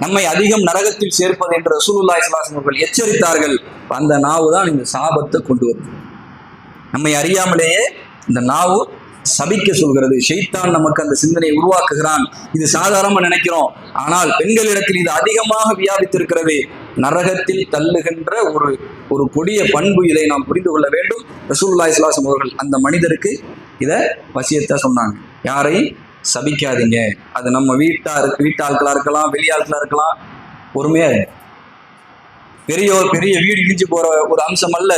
நம்மை அதிகம் நரகத்தில் சேர்ப்பது என்று ரசூலுல்லாஹி ஸல்லல்லாஹு அலைஹி வஸல்லம் எச்சரித்தார்கள். அந்த நாவு தான் இந்த சாபத்தை கொண்டு வரும். நம்மை அறியாமலேயே இந்த நாவு சபிக்க சொல்கிறது. ஷைத்தான் நமக்கு அந்த சிந்தனையை உருவாக்குகிறான். இது சாதாரணமா நினைக்கிறோம், ஆனால் பெண்களிடத்தில் இது அதிகமாக வியாபித்திருக்கிறது. நரகத்தில் தள்ளுகின்ற ஒரு கொடிய பண்பு. இதை நாம் புரிந்து கொள்ள வேண்டும். ரசூலுல்லாஹி ஸல்லல்லாஹு அலைஹி வஸல்லம் அவர்கள் அந்த மனிதருக்கு இதை வசியத்தா சொன்னாங்க, யாரையும் சபிக்காதீங்க. அது நம்ம வீட்டாட்களா இருக்கலாம், வெளியாட்களா இருக்கலாம். பொறுமையா பெரிய வீடு இடிஞ்சு போற ஒரு அம்சம் அல்ல,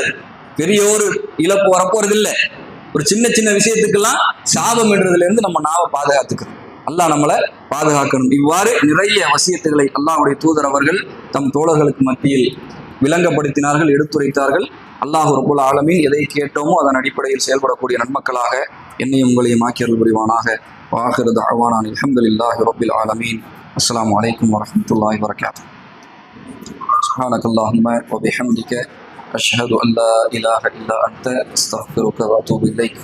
பெரிய ஒரு இழப்பு வரப்போறது இல்லை. ஒரு சின்ன சின்ன விஷயத்துக்கெல்லாம் சாபம் என்றதுல இருந்து நம்ம நாவை பாதுகாத்துக்கணும். அல்லாஹ் நம்மளை பாதுகாக்கணும். இவ்வாறு நிறைய வசியத்துகளை அல்லாஹ்வுடைய தூதர் அவர்கள் தம் தோழர்களுக்கு மத்தியில் விளங்கப்படுத்தினார்கள், எடுத்துரைத்தார்கள். அல்லாஹ் ரப்புல் ஆலமீன் எதை கேட்டோமோ அதன் அடிப்படையில் செயல்படக்கூடிய நன்மக்களாக என்னையும் உங்களையும் ஆக்கியருள் புரிவானாக. வாஹிரு தஅவானா அல்ஹம்துலில்லாஹி ரப்பில் ஆலமீன். அஸ்ஸலாமு அலைக்கும் வரஹ்மத்துல்லாஹி வபரகாத்துஹு. சுப்ஹானக்கல்லாஹும்ம வபிஹம்திக அஷ்ஹது அன் லா இலாஹா இல்லா அன்த அஸ்தக்ஃபிருக வ அத்தூபு இலைக்.